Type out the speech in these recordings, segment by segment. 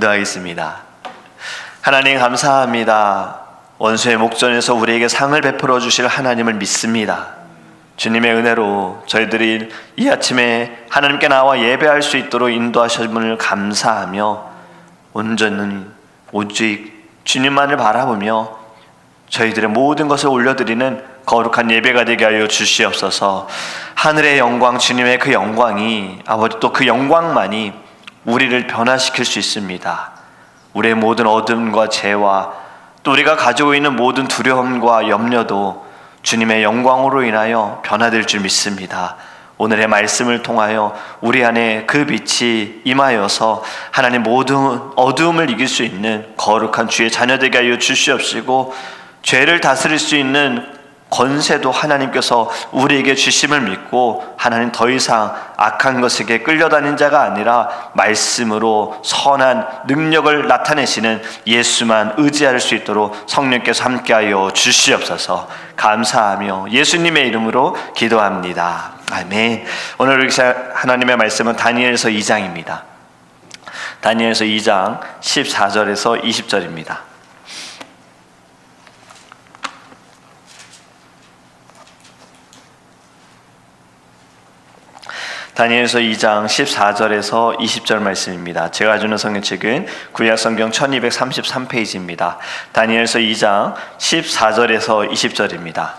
기도하겠습니다. 하나님 감사합니다. 원수의 목전에서 우리에게 상을 베풀어 주실 하나님을 믿습니다. 주님의 은혜로 저희들이 이 아침에 하나님께 나와 예배할 수 있도록 인도하심을 감사하며 온전히 오직 주님만을 바라보며 저희들의 모든 것을 올려드리는 거룩한 예배가 되게 하여 주시옵소서. 하늘의 영광, 주님의 그 영광이, 아버지, 또 그 영광만이 우리를 변화시킬 수 있습니다. 우리의 모든 어둠과 죄와 또 우리가 가지고 있는 모든 두려움과 염려도 주님의 영광으로 인하여 변화될 줄 믿습니다. 오늘의 말씀을 통하여 우리 안에 그 빛이 임하여서 하나님 모든 어두움을 이길 수 있는 거룩한 주의 자녀되게 하여 주시옵시고, 죄를 다스릴 수 있는 권세도 하나님께서 우리에게 주심을 믿고, 하나님 더 이상 악한 것에게 끌려다닌 자가 아니라 말씀으로 선한 능력을 나타내시는 예수만 의지할 수 있도록 성령께서 함께하여 주시옵소서. 감사하며 예수님의 이름으로 기도합니다. 아멘. 오늘 하나님의 말씀은 다니엘서 2장입니다. 다니엘서 2장 14절에서 20절입니다. 다니엘서 2장 14절에서 20절 말씀입니다. 제가 주는 성경책은 구약성경 1233페이지입니다. 다니엘서 2장 14절에서 20절입니다.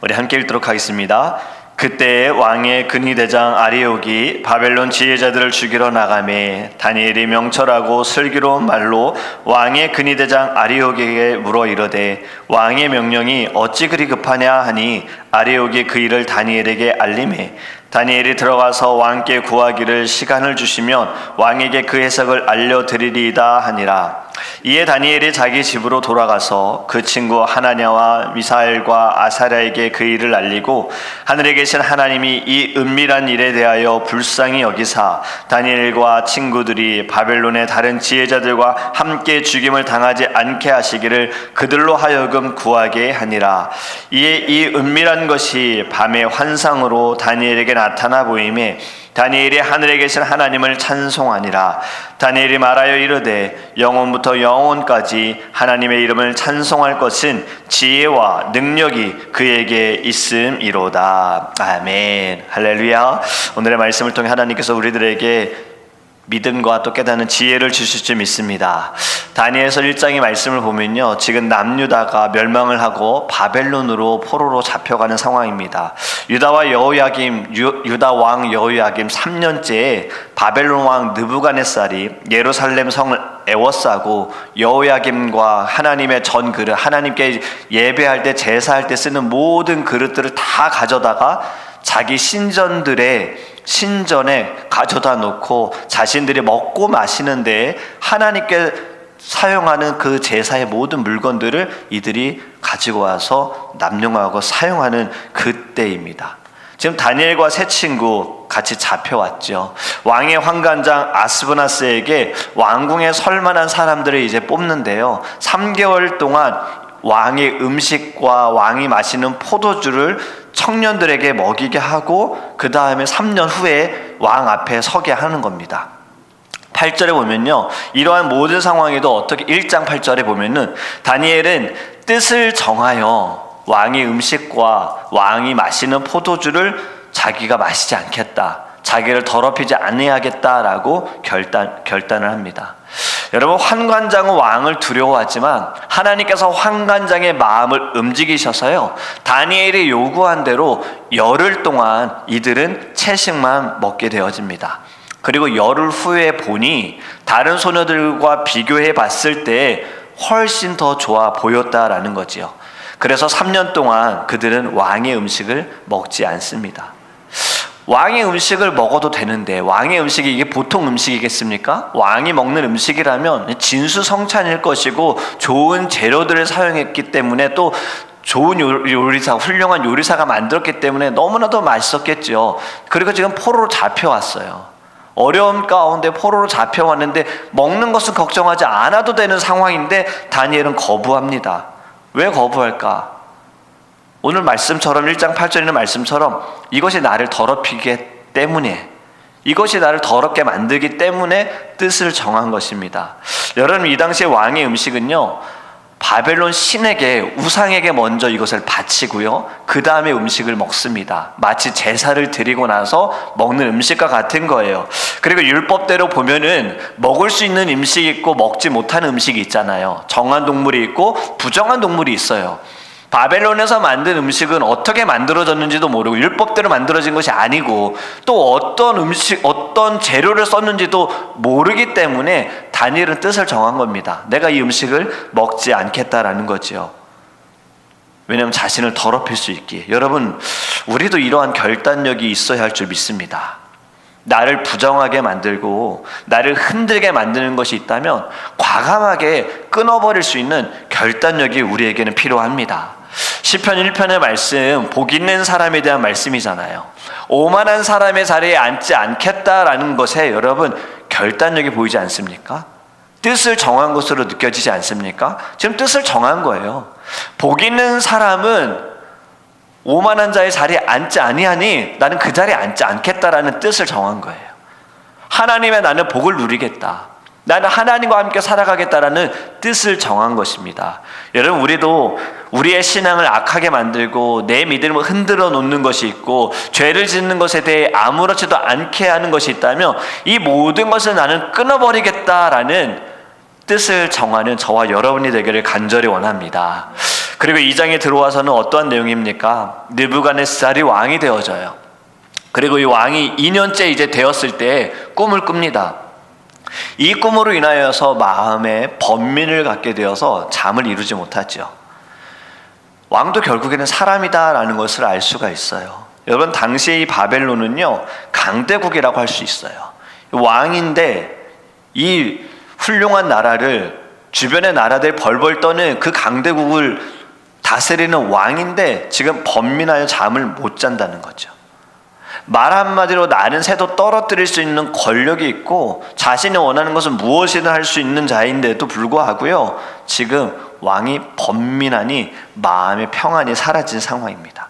우리 함께 읽도록 하겠습니다. 그때 왕의 근위대장 아리옥이 바벨론 지혜자들을 죽이러 나가매 다니엘이 명철하고 슬기로운 말로 왕의 근위대장 아리옥에게 물어 이르되 왕의 명령이 어찌 그리 급하냐 하니 아리옥이 그 일을 다니엘에게 알리매 다니엘이 들어가서 왕께 구하기를 시간을 주시면 왕에게 그 해석을 알려드리리이다 하니라. 이에 다니엘이 자기 집으로 돌아가서 그 친구 하나냐와 미사엘과 아사랴에게 그 일을 알리고 하늘에 계신 하나님이 이 은밀한 일에 대하여 불쌍히 여기사 다니엘과 친구들이 바벨론의 다른 지혜자들과 함께 죽임을 당하지 않게 하시기를 그들로 하여금 구하게 하니라. 이에 이 은밀한 것이 밤의 환상으로 다니엘에게 나타나 보이매 다니엘이 하늘에 계신 하나님을 찬송하니라. 다니엘이 말하여 이르되 영원부터 영원까지 하나님의 이름을 찬송할 것은 지혜와 능력이 그에게 있음이로다. 아멘. 할렐루야. 오늘의 말씀을 통해 하나님께서 우리들에게 믿음과 또 깨닫는 지혜를 주실 줄 믿습니다. 다니엘서 1장의 말씀을 보면요, 지금 남유다가 멸망을 하고 바벨론으로 포로로 잡혀가는 상황입니다. 유다 왕 여호야김 3년째에 바벨론 왕 느부갓네살이 예루살렘 성을 에워싸고 여호야김과 하나님의 전 그릇, 하나님께 예배할 때 제사할 때 쓰는 모든 그릇들을 다 가져다가 자기 신전에 가져다 놓고 자신들이 먹고 마시는데 하나님께 사용하는 그 제사의 모든 물건들을 이들이 가지고 와서 남용하고 사용하는 그때입니다. 지금 다니엘과 세 친구 같이 잡혀왔죠. 왕의 환관장 아스브나스에게 왕궁에 설만한 사람들을 이제 뽑는데요, 3개월 동안 왕의 음식과 왕이 마시는 포도주를 청년들에게 먹이게 하고 그 다음에 3년 후에 왕 앞에 서게 하는 겁니다. 8절에 보면요, 이러한 모든 상황에도 어떻게 1장 8절에 보면은 다니엘은 뜻을 정하여 왕의 음식과 왕이 마시는 포도주를 자기가 마시지 않겠다, 자기를 더럽히지 아니하겠다라고 결단을 합니다. 여러분, 환관장은 왕을 두려워하지만 하나님께서 환관장의 마음을 움직이셔서요, 다니엘이 요구한 대로 열흘 동안 이들은 채식만 먹게 되어집니다. 그리고 열흘 후에 보니 다른 소녀들과 비교해 봤을 때 훨씬 더 좋아 보였다라는 거지요. 그래서 3년 동안 그들은 왕의 음식을 먹지 않습니다. 왕의 음식을 먹어도 되는데 왕의 음식이 이게 보통 음식이겠습니까? 왕이 먹는 음식이라면 진수성찬일 것이고 좋은 재료들을 사용했기 때문에 또 좋은 요리사, 훌륭한 요리사가 만들었기 때문에 너무나도 맛있었겠죠. 그리고 지금 포로로 잡혀왔어요. 어려움 가운데 포로로 잡혀왔는데 먹는 것은 걱정하지 않아도 되는 상황인데 다니엘은 거부합니다. 왜 거부할까? 오늘 말씀처럼 1장 8절에 있는 말씀처럼 이것이 나를 더럽히기 때문에, 이것이 나를 더럽게 만들기 때문에 뜻을 정한 것입니다. 여러분, 이 당시에 왕의 음식은요, 바벨론 신에게, 우상에게 먼저 이것을 바치고요, 그 다음에 음식을 먹습니다. 마치 제사를 드리고 나서 먹는 음식과 같은 거예요. 그리고 율법대로 보면은 먹을 수 있는 음식이 있고 먹지 못하는 음식이 있잖아요. 정한 동물이 있고 부정한 동물이 있어요. 바벨론에서 만든 음식은 어떻게 만들어졌는지도 모르고 율법대로 만들어진 것이 아니고 또 어떤 재료를 썼는지도 모르기 때문에 다니엘은 뜻을 정한 겁니다. 내가 이 음식을 먹지 않겠다라는 거지요. 왜냐하면 자신을 더럽힐 수 있기에. 여러분, 우리도 이러한 결단력이 있어야 할 줄 믿습니다. 나를 부정하게 만들고 나를 흔들게 만드는 것이 있다면 과감하게 끊어버릴 수 있는 결단력이 우리에게는 필요합니다. 시편 1편의 말씀, 복 있는 사람에 대한 말씀이잖아요. 오만한 사람의 자리에 앉지 않겠다라는 것에 여러분 결단력이 보이지 않습니까? 뜻을 정한 것으로 느껴지지 않습니까? 지금 뜻을 정한 거예요. 복 있는 사람은 오만한 자의 자리에 앉지 아니하니 나는 그 자리에 앉지 않겠다라는 뜻을 정한 거예요. 하나님의 나는 복을 누리겠다. 나는 하나님과 함께 살아가겠다라는 뜻을 정한 것입니다. 여러분, 우리도 우리의 신앙을 악하게 만들고 내 믿음을 흔들어 놓는 것이 있고 죄를 짓는 것에 대해 아무렇지도 않게 하는 것이 있다면 이 모든 것을 나는 끊어버리겠다라는 뜻을 정하는 저와 여러분이 되기를 간절히 원합니다. 그리고 이 장에 들어와서는 어떠한 내용입니까? 느부갓네살이 왕이 되어져요. 그리고 이 왕이 2년째 이제 되었을 때 꿈을 꿉니다. 이 꿈으로 인하여서 마음에 번민을 갖게 되어서 잠을 이루지 못하죠. 왕도 결국에는 사람이다라는 것을 알 수가 있어요. 여러분, 당시의 이 바벨론은요, 강대국이라고 할 수 있어요. 왕인데 이 훌륭한 나라를, 주변의 나라들 벌벌 떠는 그 강대국을 다스리는 왕인데 지금 번민하여 잠을 못 잔다는 거죠. 말 한마디로 나는 새도 떨어뜨릴 수 있는 권력이 있고 자신이 원하는 것은 무엇이든 할 수 있는 자인데도 불구하고요, 지금 왕이 번민하니 마음의 평안이 사라진 상황입니다.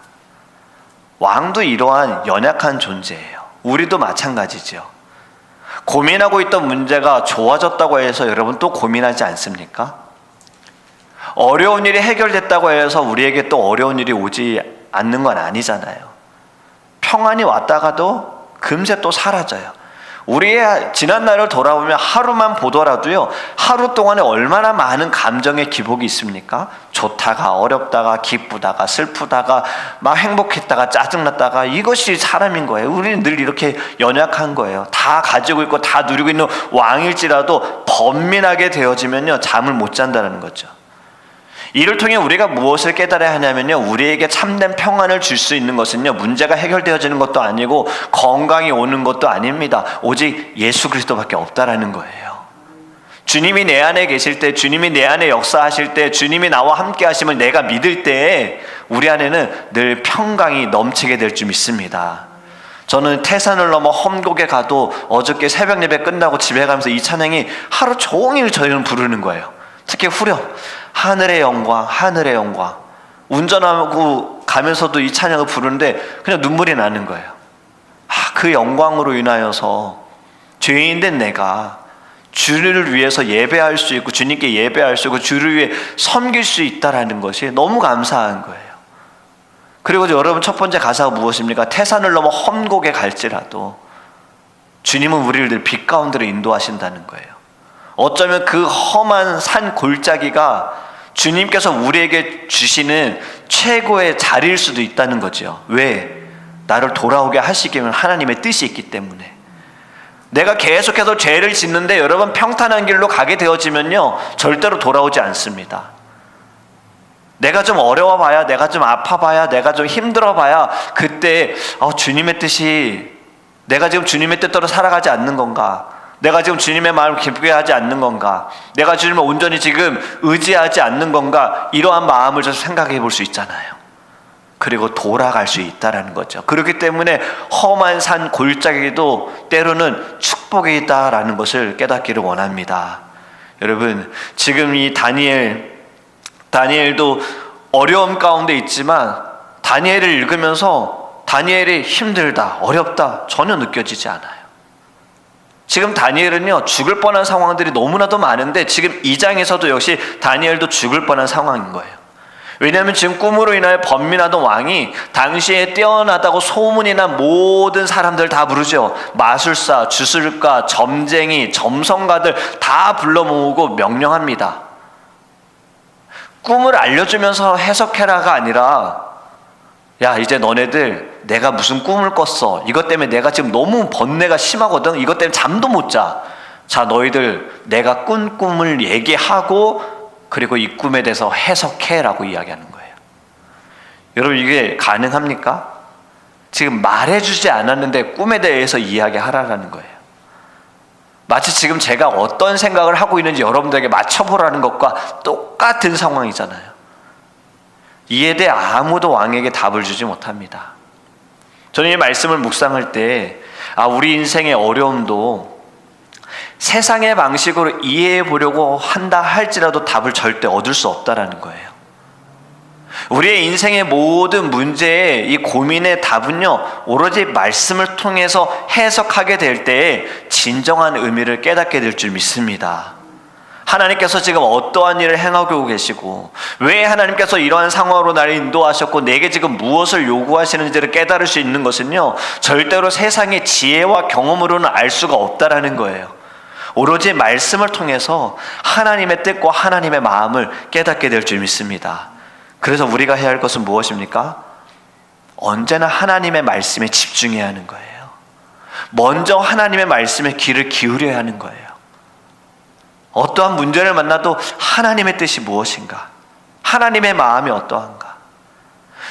왕도 이러한 연약한 존재예요. 우리도 마찬가지죠. 고민하고 있던 문제가 좋아졌다고 해서 여러분 또 고민하지 않습니까? 어려운 일이 해결됐다고 해서 우리에게 또 어려운 일이 오지 않는 건 아니잖아요. 평안이 왔다가도 금세 또 사라져요. 우리의 지난 날을 돌아보면 하루만 보더라도요, 하루 동안에 얼마나 많은 감정의 기복이 있습니까? 좋다가 어렵다가 기쁘다가 슬프다가 막 행복했다가 짜증났다가, 이것이 사람인 거예요. 우리는 늘 이렇게 연약한 거예요. 다 가지고 있고 다 누리고 있는 왕일지라도 번민하게 되어지면요, 잠을 못 잔다는 거죠. 이를 통해 우리가 무엇을 깨달아야 하냐면요, 우리에게 참된 평안을 줄 수 있는 것은요, 문제가 해결되어지는 것도 아니고 건강이 오는 것도 아닙니다. 오직 예수 그리스도밖에 없다라는 거예요. 주님이 내 안에 계실 때, 주님이 내 안에 역사하실 때, 주님이 나와 함께 하심을 내가 믿을 때에 우리 안에는 늘 평강이 넘치게 될 줄 믿습니다. 저는 태산을 넘어 험곡에 가도 어저께 새벽 예배 끝나고 집에 가면서 이 찬양이 하루 종일 저희는 부르는 거예요. 특히 후렴, 하늘의 영광, 하늘의 영광. 운전하고 가면서도 이 찬양을 부르는데 그냥 눈물이 나는 거예요. 그 영광으로 인하여서 죄인된 내가 주를 위해서 예배할 수 있고, 주님께 예배할 수 있고, 주를 위해 섬길 수 있다라는 것이 너무 감사한 거예요. 그리고 여러분, 첫 번째 가사가 무엇입니까? 태산을 넘어 험곡에 갈지라도 주님은 우리를 늘 빛 가운데로 인도하신다는 거예요. 어쩌면 그 험한 산 골짜기가 주님께서 우리에게 주시는 최고의 자리일 수도 있다는 거죠. 왜? 나를 돌아오게 하시기는 하나님의 뜻이 있기 때문에. 내가 계속해서 죄를 짓는데 여러분, 평탄한 길로 가게 되어지면요, 절대로 돌아오지 않습니다. 내가 좀 어려워봐야, 내가 좀 아파봐야, 내가 좀 힘들어봐야 그때 주님의 뜻이, 내가 지금 주님의 뜻대로 살아가지 않는 건가? 내가 지금 주님의 마음을 기쁘게 하지 않는 건가? 내가 주님을 온전히 지금 의지하지 않는 건가? 이러한 마음을 좀 생각해 볼 수 있잖아요. 그리고 돌아갈 수 있다는 거죠. 그렇기 때문에 험한 산 골짜기도 때로는 축복이다라는 것을 깨닫기를 원합니다. 여러분, 지금 이 다니엘도 어려움 가운데 있지만 다니엘을 읽으면서 다니엘이 힘들다, 어렵다 전혀 느껴지지 않아요. 지금 다니엘은요, 죽을 뻔한 상황들이 너무나도 많은데 지금 2장에서도 역시 다니엘도 죽을 뻔한 상황인 거예요. 왜냐하면 지금 꿈으로 인하여 번민하던 왕이 당시에 뛰어나다고 소문이 난 모든 사람들 다 부르죠. 마술사, 주술가, 점쟁이, 점성가들 다 불러 모으고 명령합니다. 꿈을 알려주면서 해석해라가 아니라, 야, 이제 너네들 내가 무슨 꿈을 꿨어. 이것 때문에 내가 지금 너무 번뇌가 심하거든. 이것 때문에 잠도 못 자. 자, 너희들 내가 꾼 꿈을 얘기하고 그리고 이 꿈에 대해서 해석해라고 이야기하는 거예요. 여러분, 이게 가능합니까? 지금 말해주지 않았는데 꿈에 대해서 이야기하라는 거예요. 마치 지금 제가 어떤 생각을 하고 있는지 여러분들에게 맞춰보라는 것과 똑같은 상황이잖아요. 이에 대해 아무도 왕에게 답을 주지 못합니다. 저는 이 말씀을 묵상할 때 우리 인생의 어려움도 세상의 방식으로 이해해 보려고 한다 할지라도 답을 절대 얻을 수 없다라는 거예요. 우리의 인생의 모든 문제의 이 고민의 답은요, 오로지 말씀을 통해서 해석하게 될 때에 진정한 의미를 깨닫게 될 줄 믿습니다. 하나님께서 지금 어떠한 일을 행하고 계시고 왜 하나님께서 이러한 상황으로 나를 인도하셨고 내게 지금 무엇을 요구하시는지를 깨달을 수 있는 것은요, 절대로 세상의 지혜와 경험으로는 알 수가 없다라는 거예요. 오로지 말씀을 통해서 하나님의 뜻과 하나님의 마음을 깨닫게 될 줄 믿습니다. 그래서 우리가 해야 할 것은 무엇입니까? 언제나 하나님의 말씀에 집중해야 하는 거예요. 먼저 하나님의 말씀에 귀를 기울여야 하는 거예요. 어떠한 문제를 만나도 하나님의 뜻이 무엇인가? 하나님의 마음이 어떠한가?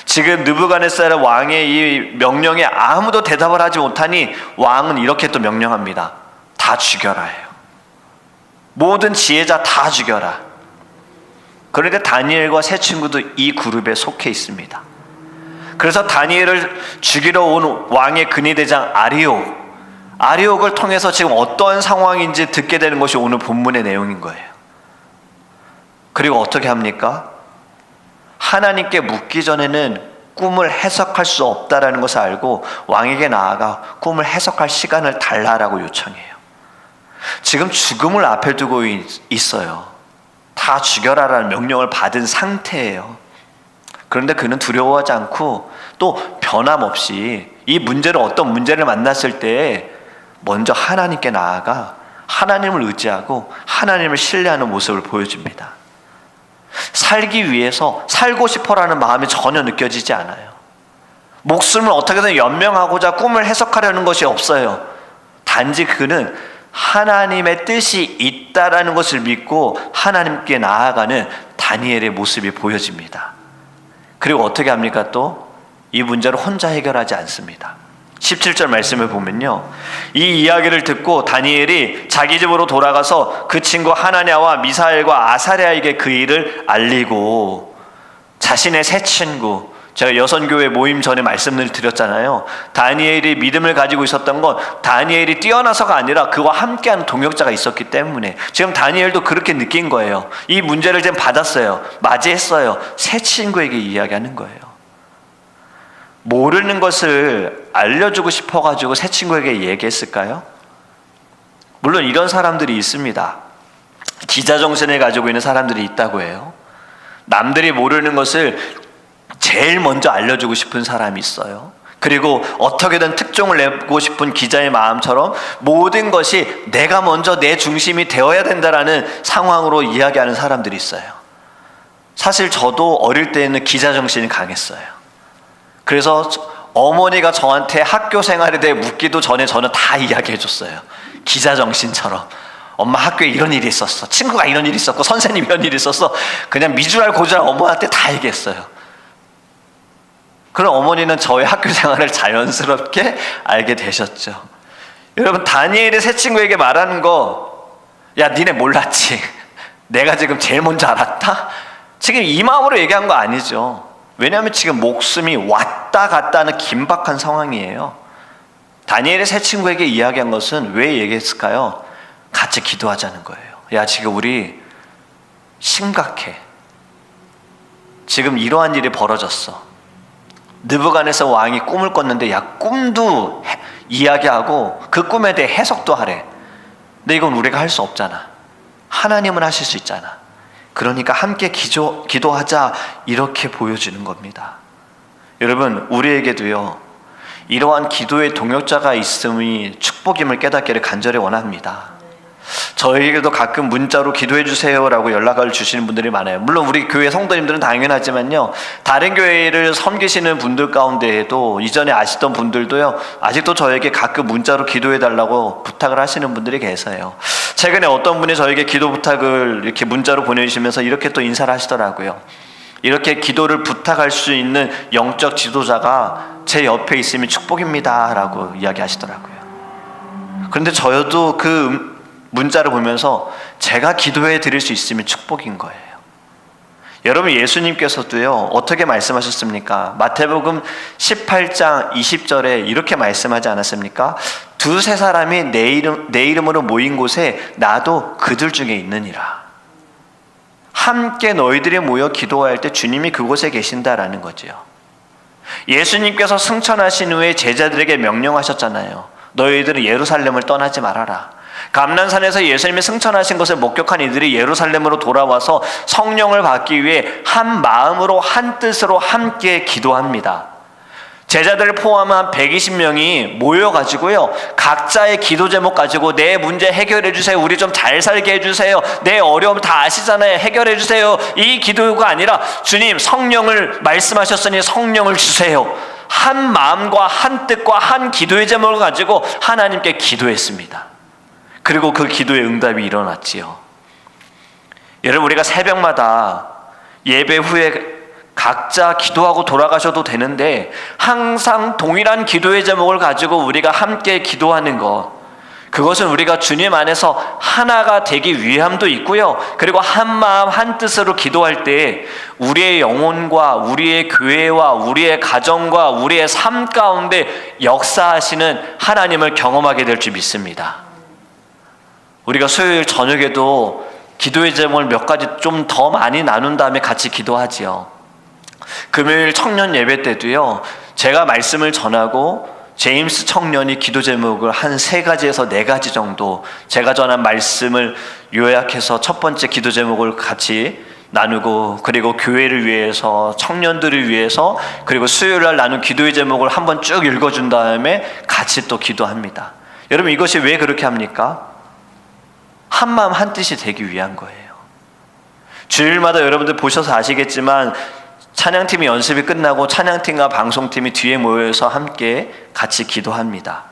지금 느부갓네살 왕의 이 명령에 아무도 대답을 하지 못하니 왕은 이렇게 또 명령합니다. 다 죽여라 해요. 모든 지혜자 다 죽여라. 그런데 다니엘과 세 친구도 이 그룹에 속해 있습니다. 그래서 다니엘을 죽이러 온 왕의 근위대장 아리옥을 통해서 지금 어떠한 상황인지 듣게 되는 것이 오늘 본문의 내용인 거예요. 그리고 어떻게 합니까? 하나님께 묻기 전에는 꿈을 해석할 수 없다라는 것을 알고 왕에게 나아가 꿈을 해석할 시간을 달라라고 요청해요. 지금 죽음을 앞에 두고 있어요. 다 죽여라라는 명령을 받은 상태예요. 그런데 그는 두려워하지 않고 또 변함없이 이 문제를, 어떤 문제를 만났을 때 먼저 하나님께 나아가 하나님을 의지하고 하나님을 신뢰하는 모습을 보여줍니다. 살기 위해서 살고 싶어라는 마음이 전혀 느껴지지 않아요. 목숨을 어떻게든 연명하고자 꿈을 해석하려는 것이 없어요. 단지 그는 하나님의 뜻이 있다라는 것을 믿고 하나님께 나아가는 다니엘의 모습이 보여집니다. 그리고 어떻게 합니까? 또 이 문제를 혼자 해결하지 않습니다. 17절 말씀을 보면요, 이 이야기를 듣고 다니엘이 자기 집으로 돌아가서 그 친구 하나냐와 미사엘과 아사랴에게 그 일을 알리고 자신의 새 친구, 제가 여선교회 모임 전에 말씀을 드렸잖아요. 다니엘이 믿음을 가지고 있었던 건 다니엘이 뛰어나서가 아니라 그와 함께하는 동역자가 있었기 때문에 지금 다니엘도 그렇게 느낀 거예요. 이 문제를 지금 받았어요. 맞이했어요. 새 친구에게 이야기하는 거예요. 모르는 것을 알려주고 싶어가지고 새 친구에게 얘기했을까요? 물론 이런 사람들이 있습니다. 기자정신을 가지고 있는 사람들이 있다고 해요. 남들이 모르는 것을 제일 먼저 알려주고 싶은 사람이 있어요. 그리고 어떻게든 특종을 내고 싶은 기자의 마음처럼 모든 것이 내가 먼저 내 중심이 되어야 된다라는 상황으로 이야기하는 사람들이 있어요. 사실 저도 어릴 때는 기자정신이 강했어요. 그래서 어머니가 저한테 학교 생활에 대해 묻기도 전에 저는 다 이야기해 줬어요. 기자정신처럼. 엄마 학교에 이런 일이 있었어. 친구가 이런 일이 있었고 선생님 이런 일이 있었어. 그냥 미주알 고주알 어머니한테 다 얘기했어요. 그럼 어머니는 저의 학교 생활을 자연스럽게 알게 되셨죠. 여러분, 다니엘의 새 친구에게 말하는 거, 야 니네 몰랐지? 내가 지금 제일 먼저 알았다? 지금 이 마음으로 얘기한 거 아니죠. 왜냐하면 지금 목숨이 왔다 갔다 하는 긴박한 상황이에요. 다니엘의 새 친구에게 이야기한 것은 왜 얘기했을까요? 같이 기도하자는 거예요. 야, 지금 우리 심각해. 지금 이러한 일이 벌어졌어. 느부갓네살 왕이 꿈을 꿨는데 야, 꿈도 이야기하고 그 꿈에 대해 해석도 하래. 근데 이건 우리가 할 수 없잖아. 하나님은 하실 수 있잖아. 그러니까 함께 기도하자, 이렇게 보여주는 겁니다. 여러분, 우리에게도요, 이러한 기도의 동역자가 있음이 축복임을 깨닫기를 간절히 원합니다. 저에게도 가끔 문자로 기도해 주세요라고 연락을 주시는 분들이 많아요. 물론 우리 교회 성도님들은 당연하지만요, 다른 교회를 섬기시는 분들 가운데에도 이전에 아시던 분들도요, 아직도 저에게 가끔 문자로 기도해 달라고 부탁을 하시는 분들이 계세요. 최근에 어떤 분이 저에게 기도 부탁을 이렇게 문자로 보내주시면서 이렇게 또 인사를 하시더라고요. 이렇게 기도를 부탁할 수 있는 영적 지도자가 제 옆에 있으면 축복입니다 라고 이야기하시더라고요. 그런데 저도 그 문자를 보면서 제가 기도해 드릴 수 있으면 축복인 거예요. 여러분, 예수님께서도요, 어떻게 말씀하셨습니까? 마태복음 18장 20절에 이렇게 말씀하지 않았습니까? 두세 사람이 내 이름으로 모인 곳에 나도 그들 중에 있느니라. 함께 너희들이 모여 기도할 때 주님이 그곳에 계신다라는 거죠. 예수님께서 승천하신 후에 제자들에게 명령하셨잖아요. 너희들은 예루살렘을 떠나지 말아라. 감난산에서 예수님이 승천하신 것을 목격한 이들이 예루살렘으로 돌아와서 성령을 받기 위해 한 마음으로 한 뜻으로 함께 기도합니다. 제자들을 포함한 120명이 모여가지고요, 각자의 기도 제목 가지고 내 문제 해결해 주세요, 우리 좀 잘 살게 해주세요, 내 어려움 다 아시잖아요, 해결해 주세요, 이 기도가 아니라 주님 성령을 말씀하셨으니 성령을 주세요, 한 마음과 한 뜻과 한 기도의 제목을 가지고 하나님께 기도했습니다. 그리고 그 기도의 응답이 일어났지요. 여러분, 우리가 새벽마다 예배 후에 각자 기도하고 돌아가셔도 되는데 항상 동일한 기도의 제목을 가지고 우리가 함께 기도하는 것, 그것은 우리가 주님 안에서 하나가 되기 위함도 있고요, 그리고 한 마음 한 뜻으로 기도할 때 우리의 영혼과 우리의 교회와 우리의 가정과 우리의 삶 가운데 역사하시는 하나님을 경험하게 될 줄 믿습니다. 우리가 수요일 저녁에도 기도의 제목을 몇 가지 좀 더 많이 나눈 다음에 같이 기도하지요. 금요일 청년 예배 때도요, 제가 말씀을 전하고 제임스 청년이 기도 제목을 한 3가지에서 4가지 정도 제가 전한 말씀을 요약해서 첫 번째 기도 제목을 같이 나누고, 그리고 교회를 위해서, 청년들을 위해서, 그리고 수요일날 나눈 기도의 제목을 한번 쭉 읽어준 다음에 같이 또 기도합니다. 여러분, 이것이 왜 그렇게 합니까? 한 마음 한 뜻이 되기 위한 거예요. 주일마다 여러분들 보셔서 아시겠지만 찬양팀이 연습이 끝나고 찬양팀과 방송팀이 뒤에 모여서 함께 같이 기도합니다.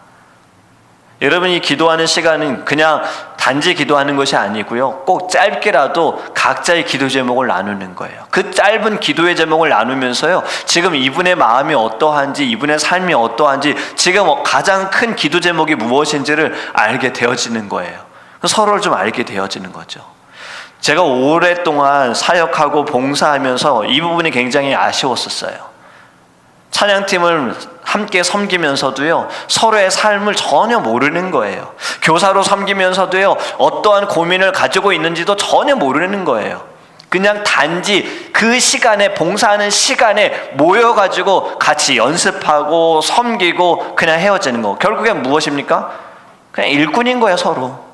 여러분이 기도하는 시간은 그냥 단지 기도하는 것이 아니고요, 꼭 짧게라도 각자의 기도 제목을 나누는 거예요. 그 짧은 기도의 제목을 나누면서요, 지금 이분의 마음이 어떠한지, 이분의 삶이 어떠한지, 지금 가장 큰 기도 제목이 무엇인지를 알게 되어지는 거예요. 서로를 좀 알게 되어지는 거죠. 제가 오랫동안 사역하고 봉사하면서 이 부분이 굉장히 아쉬웠었어요. 찬양팀을 함께 섬기면서도요, 서로의 삶을 전혀 모르는 거예요. 교사로 섬기면서도요, 어떠한 고민을 가지고 있는지도 전혀 모르는 거예요. 그냥 단지 그 시간에, 봉사하는 시간에 모여가지고 같이 연습하고 섬기고 그냥 헤어지는 거. 결국엔 무엇입니까? 그냥 일꾼인 거예요, 서로.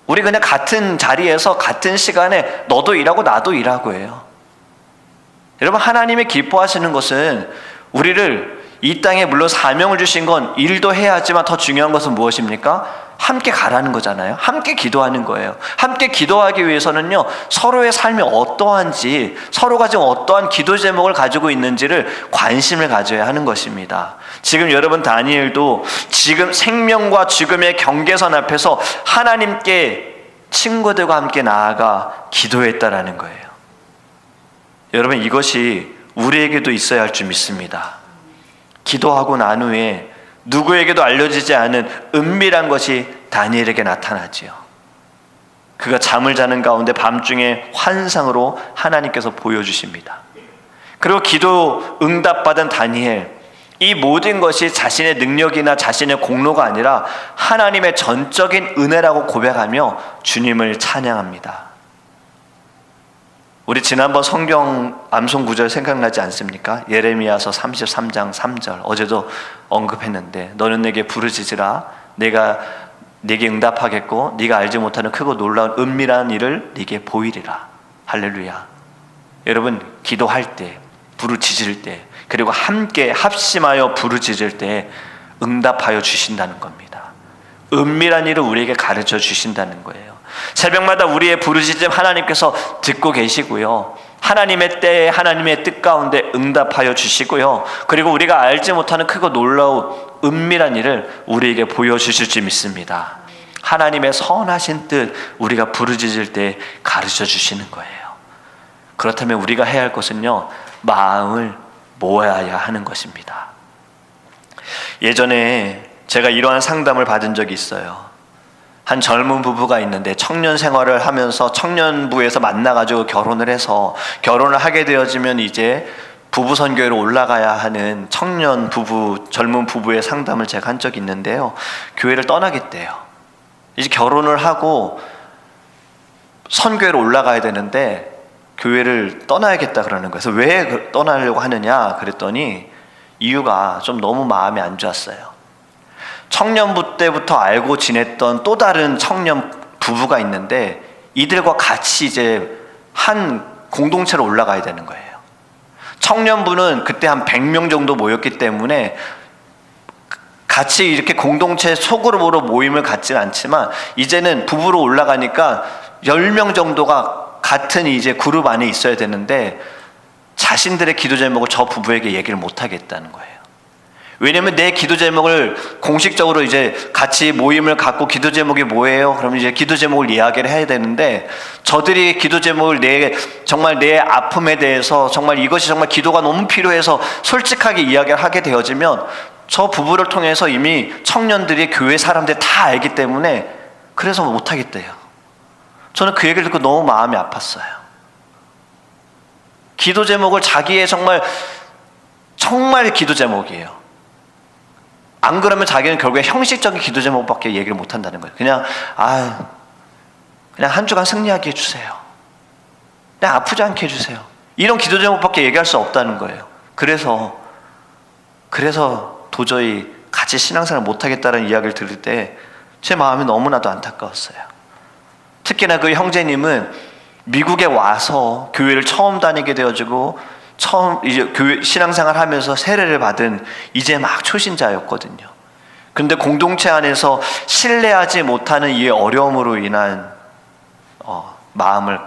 우리 그냥 같은 자리에서 같은 시간에 너도 일하고 나도 일하고 해요. 여러분, 하나님이 기뻐하시는 것은 우리를 이 땅에 물론 사명을 주신 건 일도 해야 하지만 더 중요한 것은 무엇입니까? 함께 가라는 거잖아요. 함께 기도하는 거예요. 함께 기도하기 위해서는요, 서로의 삶이 어떠한지, 서로가 지금 어떠한 기도 제목을 가지고 있는지를 관심을 가져야 하는 것입니다. 지금 여러분, 다니엘도 지금 생명과 죽음의 경계선 앞에서 하나님께 친구들과 함께 나아가 기도했다라는 거예요. 여러분, 이것이 우리에게도 있어야 할 줄 믿습니다. 기도하고 난 후에 누구에게도 알려지지 않은 은밀한 것이 다니엘에게 나타나지요. 그가 잠을 자는 가운데 밤중에 환상으로 하나님께서 보여주십니다. 그리고 기도 응답받은 다니엘, 이 모든 것이 자신의 능력이나 자신의 공로가 아니라 하나님의 전적인 은혜라고 고백하며 주님을 찬양합니다. 우리 지난번 성경 암송 구절 생각나지 않습니까? 예레미야서 33장 3절, 어제도 언급했는데, 너는 내게 부르짖으라, 내가 네게 응답하겠고 네가 알지 못하는 크고 놀라운 은밀한 일을 네게 보이리라. 할렐루야. 여러분, 기도할 때, 부르짖을 때, 그리고 함께 합심하여 부르짖을 때 응답하여 주신다는 겁니다. 은밀한 일을 우리에게 가르쳐 주신다는 거예요. 새벽마다 우리의 부르짖음 하나님께서 듣고 계시고요, 하나님의 때에 하나님의 뜻 가운데 응답하여 주시고요, 그리고 우리가 알지 못하는 크고 놀라운 은밀한 일을 우리에게 보여주실 줄 믿습니다. 하나님의 선하신 뜻 우리가 부르짖을 때 가르쳐 주시는 거예요. 그렇다면 우리가 해야 할 것은요, 마음을 모아야 하는 것입니다. 예전에 제가 이러한 상담을 받은 적이 있어요. 한 젊은 부부가 있는데 청년 생활을 하면서 청년부에서 만나가지고 결혼을 해서, 결혼을 하게 되어지면 이제 부부 선교회로 올라가야 하는 청년 부부, 젊은 부부의 상담을 제가 한 적이 있는데요, 교회를 떠나겠대요. 이제 결혼을 하고 선교회로 올라가야 되는데 교회를 떠나야겠다 그러는 거예요. 그래서 왜 떠나려고 하느냐 그랬더니 이유가 좀 너무 마음이 안 좋았어요. 청년부 때부터 알고 지냈던 또 다른 청년 부부가 있는데 이들과 같이 이제 한 공동체로 올라가야 되는 거예요. 청년부는 그때 한 100명 정도 모였기 때문에 같이 이렇게 공동체 소그룹으로 모임을 갖지는 않지만, 이제는 부부로 올라가니까 10명 정도가 같은 이제 그룹 안에 있어야 되는데 자신들의 기도 제목을 저 부부에게 얘기를 못 하겠다는 거예요. 왜냐면 내 기도 제목을 공식적으로 이제 같이 모임을 갖고 기도 제목이 뭐예요? 그러면 이제 기도 제목을 이야기를 해야 되는데, 저들이 기도 제목을 정말 내 아픔에 대해서 정말 이것이 정말 기도가 너무 필요해서 솔직하게 이야기를 하게 되어지면 저 부부를 통해서 이미 청년들이 교회 사람들이 다 알기 때문에 그래서 못 하겠대요. 저는 그 얘기를 듣고 너무 마음이 아팠어요. 기도 제목을 자기의 정말 기도 제목이에요. 안 그러면 자기는 결국에 형식적인 기도 제목밖에 얘기를 못 한다는 거예요. 그냥 한 주간 승리하게 해주세요. 그냥 아프지 않게 해주세요. 이런 기도 제목밖에 얘기할 수 없다는 거예요. 그래서 도저히 같이 신앙생활을 못하겠다는 이야기를 들을 때 제 마음이 너무나도 안타까웠어요. 특히나 그 형제님은 미국에 와서 교회를 처음 다니게 되어지고 처음 이제 교회 신앙생활 하면서 세례를 받은 이제 막 초신자였거든요. 그런데 공동체 안에서 신뢰하지 못하는 이 어려움으로 인한 마음을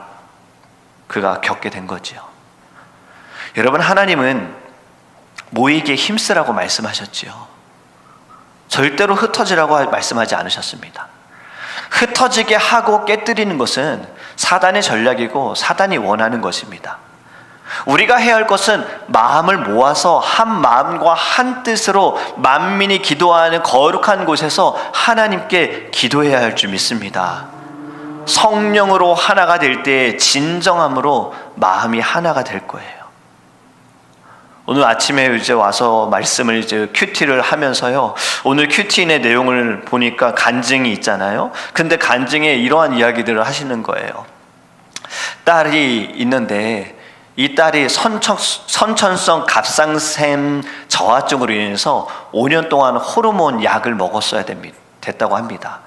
그가 겪게 된 거지요. 여러분, 하나님은 모이기에 힘쓰라고 말씀하셨지요. 절대로 흩어지라고 말씀하지 않으셨습니다. 흩어지게 하고 깨뜨리는 것은 사단의 전략이고 사단이 원하는 것입니다. 우리가 해야 할 것은 마음을 모아서 한 마음과 한 뜻으로 만민이 기도하는 거룩한 곳에서 하나님께 기도해야 할 줄 믿습니다. 성령으로 하나가 될 때 진정함으로 마음이 하나가 될 거예요. 오늘 아침에 이제 와서 말씀을 이제 큐티를 하면서요, 오늘 큐티인의 내용을 보니까 간증이 있잖아요. 근데 간증에 이러한 이야기들을 하시는 거예요. 딸이 있는데 이 딸이 선천성 갑상샘 저하증으로 인해서 5년 동안 호르몬 약을 먹었어야 됐다고 합니다.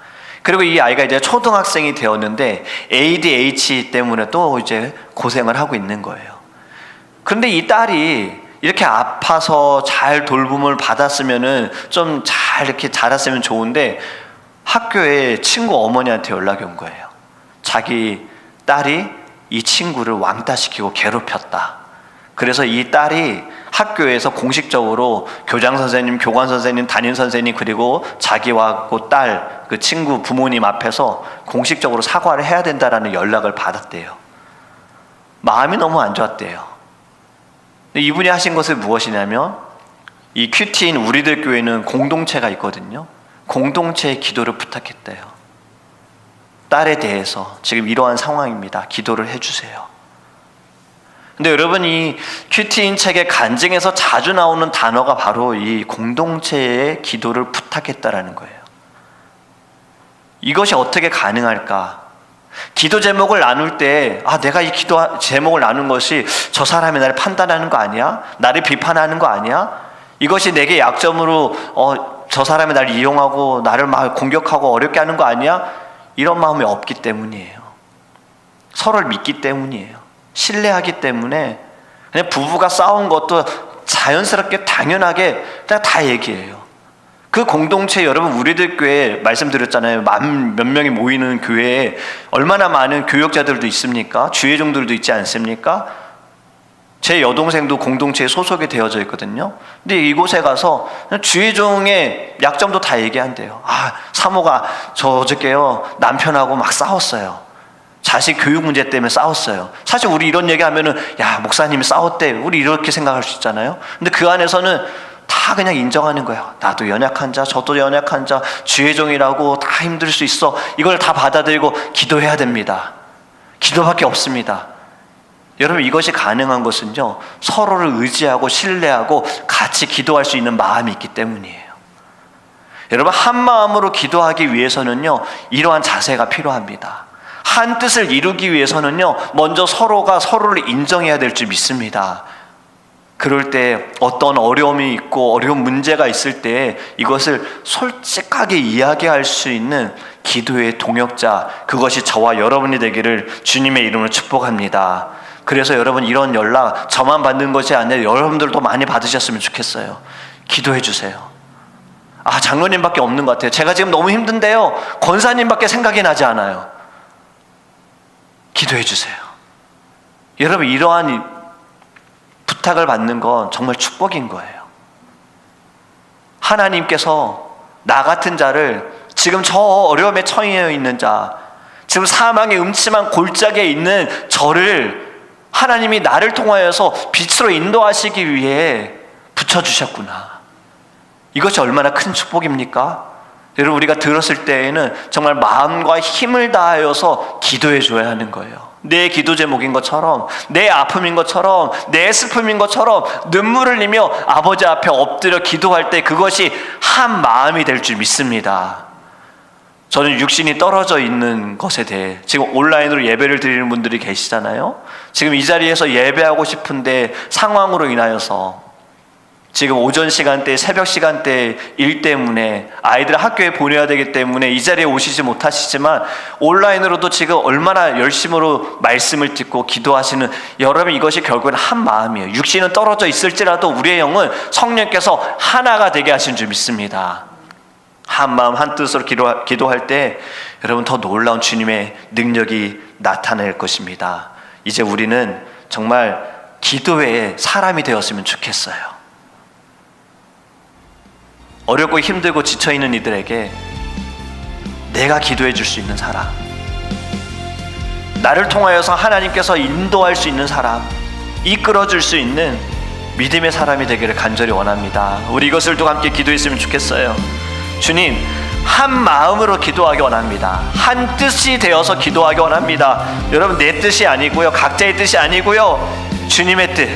그리고 이 아이가 이제 초등학생이 되었는데 ADHD 때문에 또 이제 고생을 하고 있는 거예요. 그런데 이 딸이 이렇게 아파서 잘 돌봄을 받았으면은 좀 잘 이렇게 자랐으면 좋은데 학교에 친구 어머니한테 연락이 온 거예요. 자기 딸이 이 친구를 왕따시키고 괴롭혔다. 그래서 이 딸이 학교에서 공식적으로 교장 선생님, 교관 선생님, 담임 선생님, 그리고 자기와 그 딸, 그 친구 부모님 앞에서 공식적으로 사과를 해야 된다라는 연락을 받았대요. 마음이 너무 안 좋았대요. 이분이 하신 것은 무엇이냐면, 이 큐티인 우리들 교회는 공동체가 있거든요. 공동체의 기도를 부탁했대요. 딸에 대해서 지금 이러한 상황입니다. 기도를 해주세요. 근데 여러분, 이 큐티인 책의 간증에서 자주 나오는 단어가 바로 이 공동체의 기도를 부탁했다라는 거예요. 이것이 어떻게 가능할까? 기도 제목을 나눌 때 내가 이 기도 제목을 나눈 것이 저 사람이 나를 판단하는 거 아니야? 나를 비판하는 거 아니야? 이것이 내게 약점으로 저 사람이 날 이용하고 나를 막 공격하고 어렵게 하는 거 아니야? 이런 마음이 없기 때문이에요. 서로를 믿기 때문이에요. 신뢰하기 때문에 그냥 부부가 싸운 것도 자연스럽게 당연하게 그냥 다 얘기해요. 그 공동체, 여러분 우리들 교회 말씀드렸잖아요. 몇 명이 모이는 교회에 얼마나 많은 교역자들도 있습니까? 주회종들도 있지 않습니까? 제 여동생도 공동체에 소속이 되어져 있거든요. 근데 이곳에 가서 주의종의 약점도 다 얘기한대요. 사모가 저 어저께요 남편하고 막 싸웠어요. 자식 교육 문제 때문에 싸웠어요. 사실 우리 이런 얘기하면은 야 목사님이 싸웠대, 우리 이렇게 생각할 수 있잖아요. 근데 그 안에서는 다 그냥 인정하는 거예요. 나도 연약한 자, 저도 연약한 자, 주의종이라고 다 힘들 수 있어. 이걸 다 받아들이고 기도해야 됩니다. 기도밖에 없습니다. 여러분, 이것이 가능한 것은요, 서로를 의지하고 신뢰하고 같이 기도할 수 있는 마음이 있기 때문이에요. 여러분, 한 마음으로 기도하기 위해서는요, 이러한 자세가 필요합니다. 한 뜻을 이루기 위해서는요, 먼저 서로가 서로를 인정해야 될 줄 믿습니다. 그럴 때 어떤 어려움이 있고 어려운 문제가 있을 때 이것을 솔직하게 이야기할 수 있는 기도의 동역자, 그것이 저와 여러분이 되기를 주님의 이름으로 축복합니다. 그래서 여러분, 이런 연락 저만 받는 것이 아니라 여러분들도 많이 받으셨으면 좋겠어요. 기도해 주세요. 장로님밖에 없는 것 같아요. 제가 지금 너무 힘든데요, 권사님밖에 생각이 나지 않아요. 기도해 주세요. 여러분, 이러한 부탁을 받는 건 정말 축복인 거예요. 하나님께서 나 같은 자를, 지금 저 어려움에 처해 있는 자, 지금 사망의 음침한 골짜기에 있는 저를 하나님이 나를 통하여서 빛으로 인도하시기 위해 붙여주셨구나. 이것이 얼마나 큰 축복입니까? 여러분, 우리가 들었을 때에는 정말 마음과 힘을 다하여서 기도해 줘야 하는 거예요. 내 기도 제목인 것처럼, 내 아픔인 것처럼, 내 슬픔인 것처럼 눈물을 흘리며 아버지 앞에 엎드려 기도할 때 그것이 한 마음이 될 줄 믿습니다. 저는 육신이 떨어져 있는 것에 대해, 지금 온라인으로 예배를 드리는 분들이 계시잖아요. 지금 이 자리에서 예배하고 싶은데 상황으로 인하여서 지금 오전 시간대, 새벽 시간대 일 때문에 아이들 학교에 보내야 되기 때문에 이 자리에 오시지 못하시지만 온라인으로도 지금 얼마나 열심으로 말씀을 듣고 기도하시는 여러분, 이것이 결국은 한 마음이에요. 육신은 떨어져 있을지라도 우리의 영은 성령께서 하나가 되게 하신 줄 믿습니다. 한 마음 한 뜻으로 기도할 때 여러분, 더 놀라운 주님의 능력이 나타날 것입니다. 이제 우리는 정말 기도의 사람이 되었으면 좋겠어요. 어렵고 힘들고 지쳐있는 이들에게 내가 기도해 줄 수 있는 사람, 나를 통하여서 하나님께서 인도할 수 있는 사람, 이끌어 줄 수 있는 믿음의 사람이 되기를 간절히 원합니다. 우리 이것을 두고 함께 기도했으면 좋겠어요. 주님, 한 마음으로 기도하기 원합니다. 한 뜻이 되어서 기도하기 원합니다. 여러분, 내 뜻이 아니고요, 각자의 뜻이 아니고요, 주님의 뜻,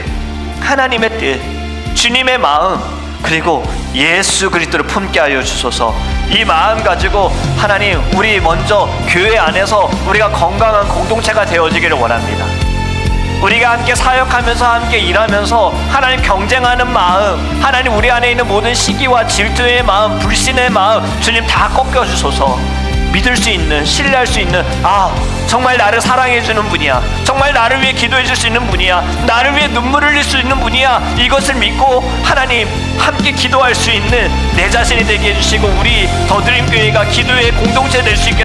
하나님의 뜻, 주님의 마음, 그리고 예수 그리스도를 품게 하여 주소서. 이 마음 가지고 하나님, 우리 먼저 교회 안에서 우리가 건강한 공동체가 되어지기를 원합니다. 우리가 함께 사역하면서 함께 일하면서 하나님 경쟁하는 마음, 하나님 우리 안에 있는 모든 시기와 질투의 마음, 불신의 마음, 주님 다 꺾여 주소서. 믿을 수 있는, 신뢰할 수 있는, 정말 나를 사랑해 주는 분이야, 정말 나를 위해 기도해 줄 수 있는 분이야, 나를 위해 눈물을 흘릴 수 있는 분이야, 이것을 믿고 하나님 함께 기도할 수 있는 내 자신이 되게 해주시고, 우리 더드림교회가 기도의 공동체 될 수 있게